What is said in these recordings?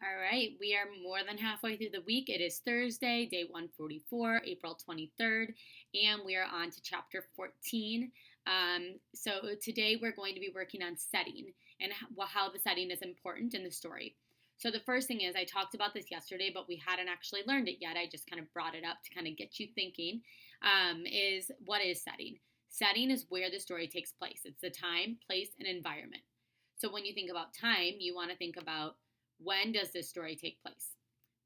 All right, we are more than halfway through the week. It is Thursday, day 144, April 23rd, and we are on to chapter 14. So today we're going to be working on setting and how the setting is important in the story. So the first thing is, I talked about this yesterday, but we hadn't actually learned it yet. I just kind of brought it up to kind of get you thinking. Is what is setting? Setting is where the story takes place. It's the time, place, and environment. So when you think about time, you want to think about when does this story take place?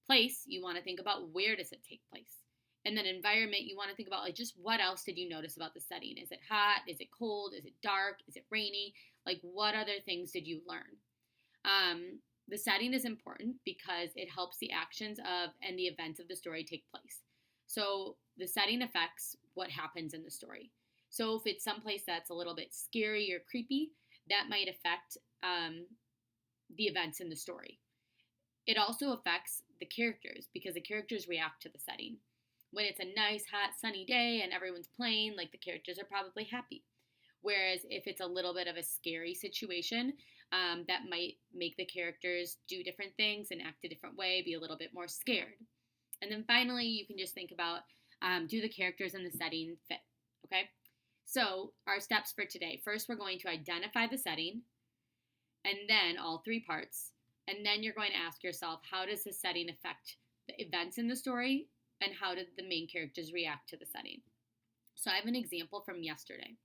Place, you want to think about where does it take place? And then environment, you want to think about like just what else did you notice about the setting? Is it hot? Is it cold? Is it dark? Is it rainy? Like what other things did you learn? The setting is important because it helps the actions of and the events of the story take place. So the setting affects what happens in the story. So if it's someplace that's a little bit scary or creepy, that might affect the events in the story. It also affects the characters because the characters react to the setting. When it's a nice, hot, sunny day and everyone's playing, like the characters are probably happy. Whereas if it's a little bit of a scary situation, that might make the characters do different things and act a different way, be a little bit more scared. And then finally, you can just think about do the characters and the setting fit? Okay? So, our steps for today. First, we're going to identify the setting, and then all three parts. And then you're going to ask yourself, how does the setting affect the events in the story? And how did the main characters react to the setting? So I have an example from yesterday.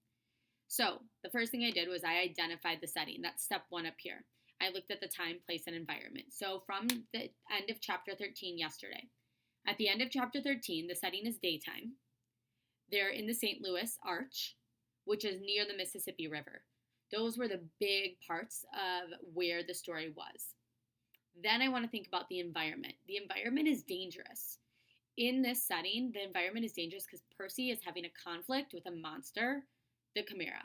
So the first thing I did was I identified the setting. That's step one up here. I looked at the time, place, and environment. So from the end of chapter 13 yesterday, at the end of chapter 13, the setting is daytime. They're in the St. Louis Arch, which is near the Mississippi River. Those were the big parts of where the story was. Then I want to think about the environment. The environment is dangerous. In this setting, the environment is dangerous because Percy is having a conflict with a monster, the Chimera.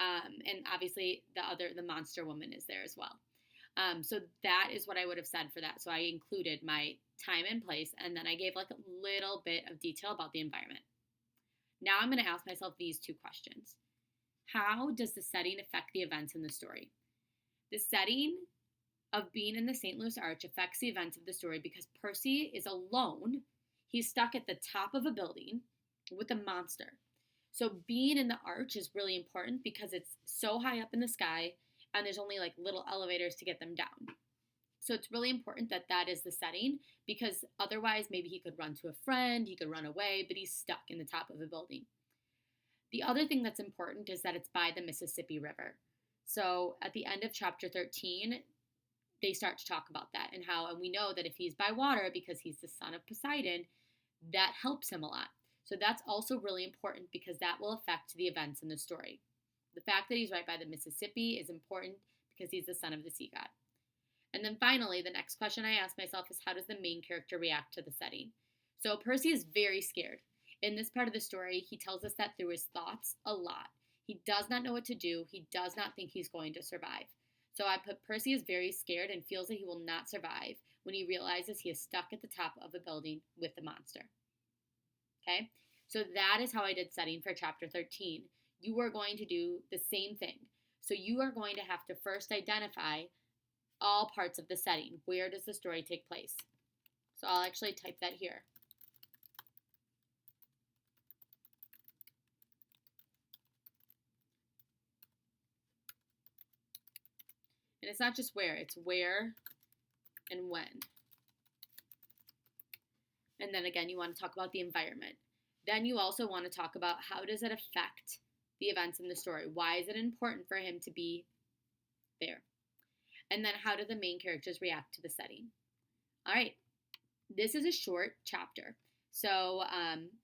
And obviously the monster woman is there as well. So that is what I would have said for that. So I included my time and place, and then I gave like a little bit of detail about the environment. Now I'm going to ask myself these two questions. How does the setting affect the events in the story? The setting of being in the St. Louis Arch affects the events of the story because Percy is alone. He's stuck at the top of a building with a monster. So being in the arch is really important because it's so high up in the sky and there's only like little elevators to get them down. So it's really important that that is the setting because otherwise maybe he could run to a friend, he could run away, but he's stuck in the top of a building. The other thing that's important is that it's by the Mississippi River. So at the end of chapter 13, they start to talk about that and we know that if he's by water because he's the son of Poseidon, that helps him a lot. So that's also really important because that will affect the events in the story. The fact that he's right by the Mississippi is important because he's the son of the sea god. And then finally, the next question I ask myself is how does the main character react to the setting? So Percy is very scared. In this part of the story, he tells us that through his thoughts a lot. He does not know what to do. He does not think he's going to survive. So I put Percy is very scared and feels that he will not survive when he realizes he is stuck at the top of a building with the monster. Okay? So that is how I did setting for chapter 13. You are going to do the same thing. So you are going to have to first identify all parts of the setting. Where does the story take place? So I'll actually type that here. And it's not just where, it's where and when. And then again, you want to talk about the environment. Then you also want to talk about how does it affect the events in the story? Why is it important for him to be there? And then how do the main characters react to the setting? All right, this is a short chapter. So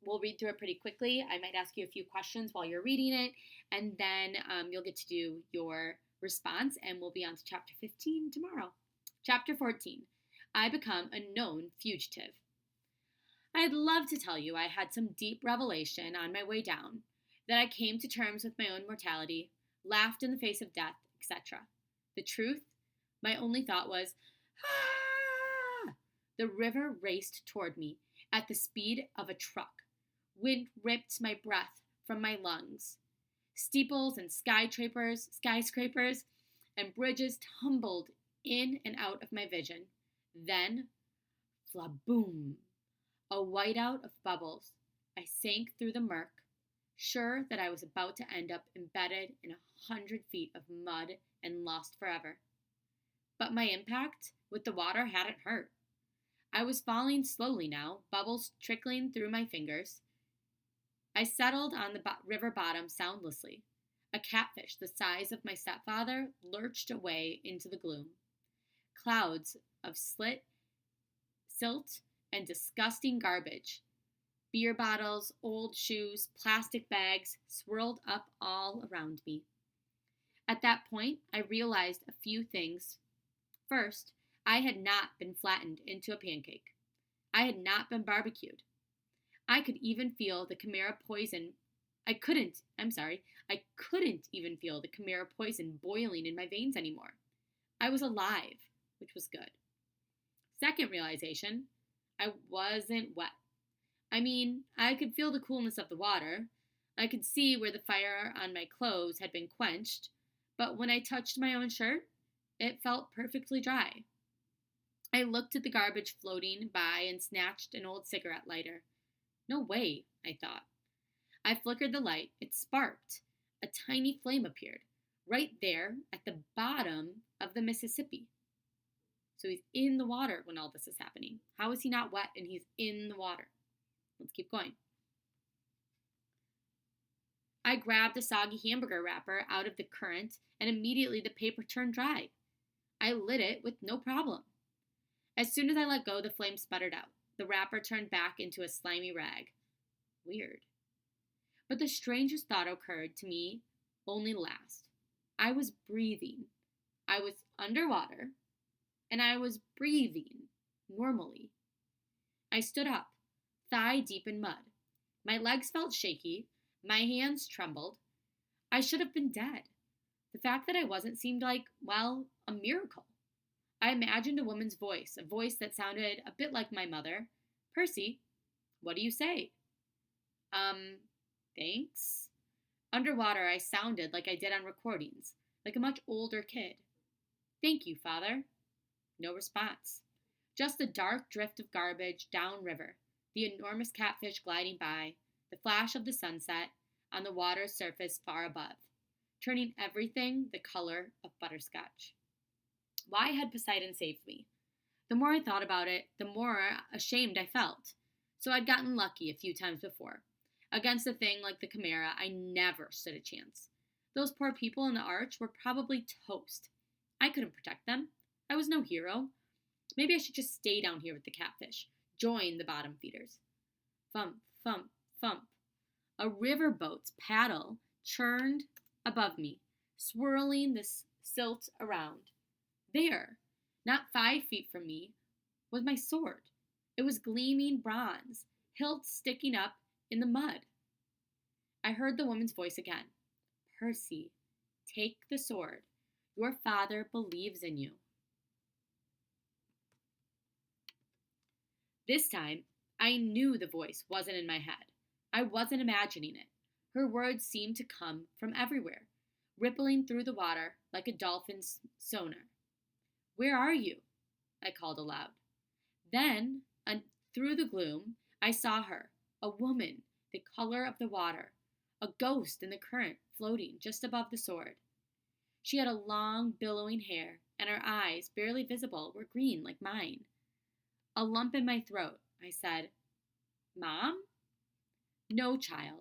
we'll read through it pretty quickly. I might ask you a few questions while you're reading it, and then you'll get to do your response, and we'll be on to chapter 15 tomorrow. Chapter 14, I become a known fugitive. I'd love to tell you I had some deep revelation on my way down, that I came to terms with my own mortality, laughed in the face of death, etc. The truth? My only thought was, ah! The river raced toward me at the speed of a truck. Wind ripped my breath from my lungs. Steeples and skyscrapers and bridges tumbled in and out of my vision. Then, flaboom, a whiteout of bubbles. I sank through the murk, sure that I was about to end up embedded in 100 feet of mud and lost forever. But my impact with the water hadn't hurt. I was falling slowly now, bubbles trickling through my fingers. I settled on the river bottom soundlessly. A catfish the size of my stepfather lurched away into the gloom. Clouds of silt, and disgusting garbage. Beer bottles, old shoes, plastic bags swirled up all around me. At that point, I realized a few things. First, I had not been flattened into a pancake. I had not been barbecued. I could even feel the Chimera poison. I couldn't even feel the Chimera poison boiling in my veins anymore. I was alive, which was good. Second realization, I wasn't wet. I mean, I could feel the coolness of the water. I could see where the fire on my clothes had been quenched, but when I touched my own shirt, it felt perfectly dry. I looked at the garbage floating by and snatched an old cigarette lighter. No way, I thought. I flickered the light. It sparked. A tiny flame appeared, right there at the bottom of the Mississippi. So he's in the water when all this is happening. How is he not wet and he's in the water? Let's keep going. I grabbed a soggy hamburger wrapper out of the current, and immediately the paper turned dry. I lit it with no problem. As soon as I let go, the flame sputtered out. The wrapper turned back into a slimy rag. Weird. But the strangest thought occurred to me only last. I was breathing. I was underwater, and I was breathing normally. I stood up, thigh deep in mud. My legs felt shaky. My hands trembled. I should have been dead. The fact that I wasn't seemed like, well, a miracle. I imagined a woman's voice, a voice that sounded a bit like my mother. Percy, what do you say? Thanks? Underwater, I sounded like I did on recordings, like a much older kid. Thank you, Father. No response. Just a dark drift of garbage downriver, the enormous catfish gliding by, the flash of the sunset on the water's surface far above, turning everything the color of butterscotch. Why had Poseidon saved me? The more I thought about it, the more ashamed I felt. So I'd gotten lucky a few times before. Against a thing like the Chimera, I never stood a chance. Those poor people in the arch were probably toast. I couldn't protect them. I was no hero. Maybe I should just stay down here with the catfish. Join the bottom feeders. Thump, thump, thump. A riverboat's paddle churned above me, swirling the silt around. There, not 5 feet from me, was my sword. It was gleaming bronze, hilt sticking up in the mud. I heard the woman's voice again. Percy, take the sword. Your father believes in you. This time, I knew the voice wasn't in my head. I wasn't imagining it. Her words seemed to come from everywhere, rippling through the water like a dolphin's sonar. Where are you? I called aloud. Then, through the gloom, I saw her, a woman, the color of the water, a ghost in the current, floating just above the sword. She had a long, billowing hair, and her eyes, barely visible, were green like mine. A lump in my throat, I said, Mom? No, child.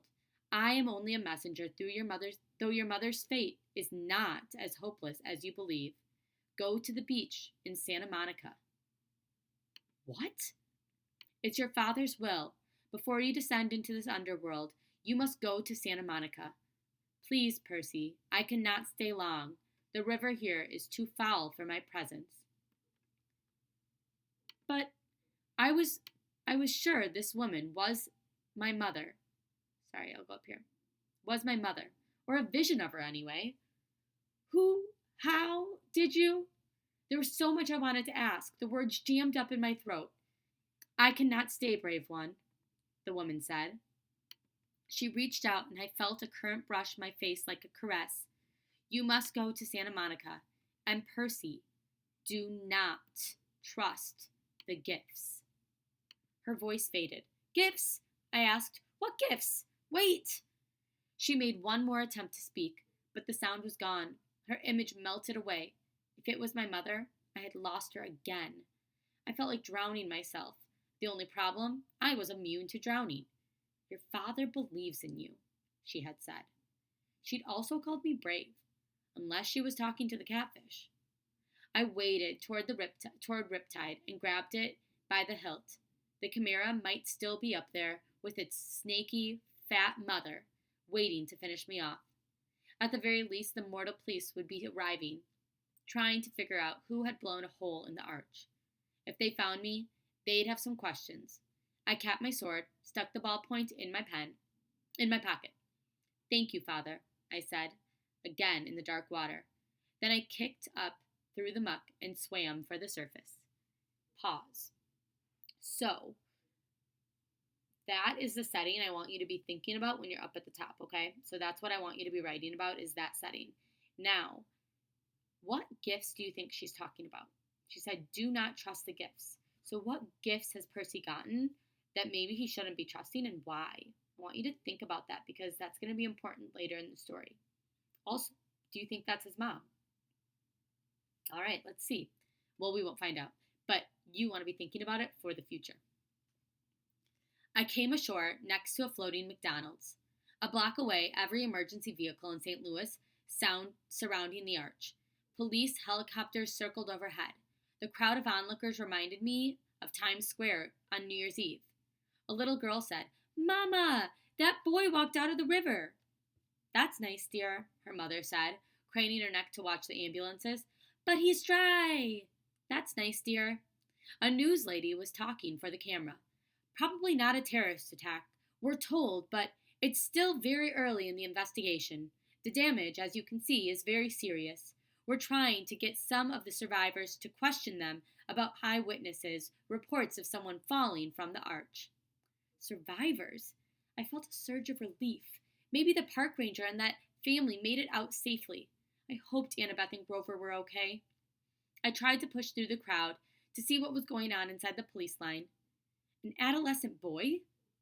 I am only a messenger though your mother's fate is not as hopeless as you believe. Go to the beach in Santa Monica. What? It's your father's will. Before you descend into this underworld, you must go to Santa Monica. Please, Percy, I cannot stay long. The river here is too foul for my presence. But I was sure this woman was my mother. Sorry, I'll go up here. Was my mother. Or a vision of her anyway. Who? How? Did you? There was so much I wanted to ask. The words jammed up in my throat. I cannot stay, brave one, the woman said. She reached out and I felt a current brush my face like a caress. You must go to Santa Monica. And Percy, Do not trust the gifts. Her voice faded. Gifts? I asked. What gifts? Wait! She made one more attempt to speak, but the sound was gone. Her image melted away. If it was my mother, I had lost her again. I felt like drowning myself. The only problem, I was immune to drowning. Your father believes in you, she had said. She'd also called me brave, unless she was talking to the catfish. I waded toward Riptide and grabbed it by the hilt. The chimera might still be up there with its snaky, fat mother, waiting to finish me off. At the very least, the mortal police would be arriving, trying to figure out who had blown a hole in the arch. If they found me, they'd have some questions. I capped my sword, stuck the ballpoint in my pocket. Thank you, Father, I said, again in the dark water. Then I kicked up through the muck and swam for the surface. Pause. So, that is the setting I want you to be thinking about when you're up at the top, okay? So that's what I want you to be writing about, is that setting. Now, what gifts do you think she's talking about? She said, do not trust the gifts. So what gifts has Percy gotten that maybe he shouldn't be trusting, and why? I want you to think about that, because that's going to be important later in the story. Also, do you think that's his mom? All right, let's see. Well, we won't find out, but you want to be thinking about it for the future. I came ashore next to a floating McDonald's. A block away, every emergency vehicle in St. Louis surrounding the arch. Police helicopters circled overhead. The crowd of onlookers reminded me of Times Square on New Year's Eve. A little girl said, Mama, that boy walked out of the river. That's nice, dear, her mother said, craning her neck to watch the ambulances. But he's dry. That's nice, dear. A news lady was talking for the camera. Probably not a terrorist attack, we're told, but it's still very early in the investigation. The damage, as you can see, is very serious. We're trying to get some of the survivors to question them about eyewitnesses' reports of someone falling from the arch. Survivors? I felt a surge of relief. Maybe the park ranger and that family made it out safely. I hoped Annabeth and Grover were okay. I tried to push through the crowd to see what was going on inside the police line. An adolescent boy?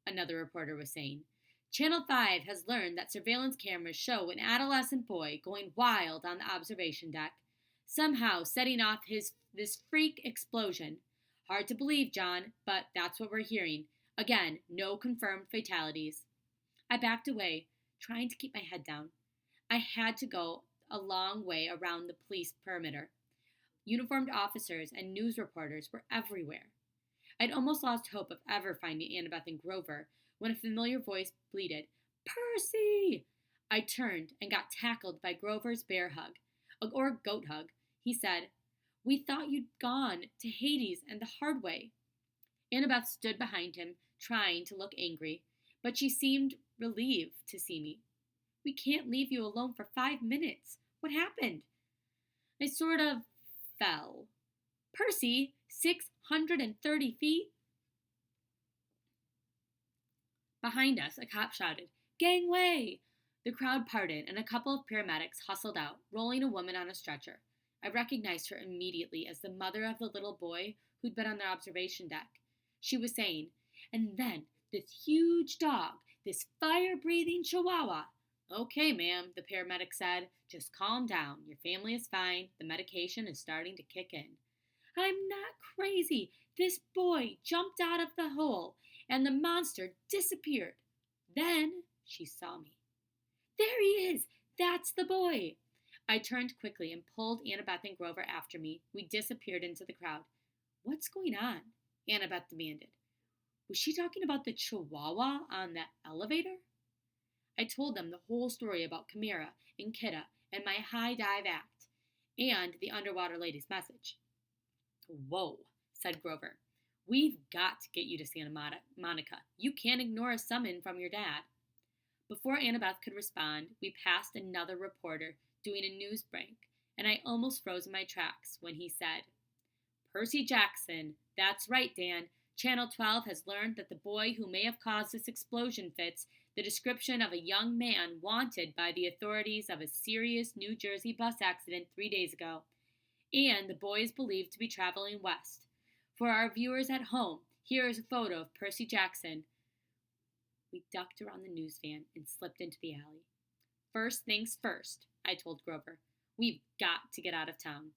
Another reporter was saying. Channel 5 has learned that surveillance cameras show an adolescent boy going wild on the observation deck, somehow setting off this freak explosion. Hard to believe, John, but that's what we're hearing. Again, no confirmed fatalities. I backed away, trying to keep my head down. I had to go a long way around the police perimeter. Uniformed officers and news reporters were everywhere. I'd almost lost hope of ever finding Annabeth and Grover when a familiar voice bleated, Percy! I turned and got tackled by Grover's bear hug, or goat hug. He said, We thought you'd gone to Hades and the hard way. Annabeth stood behind him, trying to look angry, but she seemed relieved to see me. We can't leave you alone for 5 minutes. What happened? I sort of fell. Percy, 630 feet? Behind us, a cop shouted, Gangway! The crowd parted, and a couple of paramedics hustled out, rolling a woman on a stretcher. I recognized her immediately as the mother of the little boy who'd been on the observation deck. She was saying, and then this huge dog, this fire-breathing chihuahua. Okay, ma'am, the paramedic said. Just calm down. Your family is fine. The medication is starting to kick in. I'm not crazy. This boy jumped out of the hole, and the monster disappeared. Then she saw me. There he is! That's the boy! I turned quickly and pulled Annabeth and Grover after me. We disappeared into the crowd. What's going on? Annabeth demanded. Was she talking about the chihuahua on the elevator? I told them the whole story about Chimera and Kidda and my high dive act, and the underwater lady's message. Whoa, said Grover. We've got to get you to Santa Monica. You can't ignore a summon from your dad. Before Annabeth could respond, we passed another reporter doing a news break, and I almost froze in my tracks when he said, Percy Jackson, that's right, Dan. Channel 12 has learned that the boy who may have caused this explosion fits the description of a young man wanted by the authorities of a serious New Jersey bus accident 3 days ago. and the boy is believed to be traveling west. For our viewers at home, here is a photo of Percy Jackson. We ducked around the news van and slipped into the alley. First things first, I told Grover. We've got to get out of town.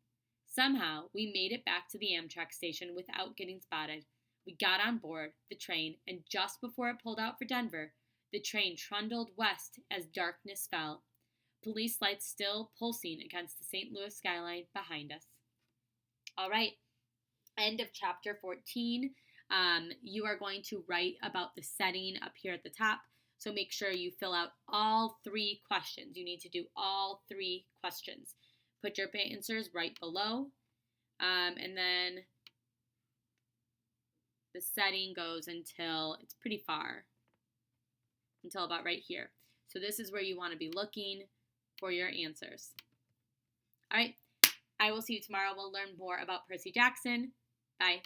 Somehow, we made it back to the Amtrak station without getting spotted. We got on board the train, and just before it pulled out for Denver, the train trundled west as darkness fell, police lights still pulsing against the St. Louis skyline behind us. All right, end of chapter 14. You are going to write about the setting up here at the top. So make sure you fill out all 3 questions. You need to do all 3 questions. Put your answers right below. And then the setting goes until it's pretty far, until about right here. So this is where you want to be looking for your answers. All right, I will see you tomorrow. We'll learn more about Percy Jackson. Bye.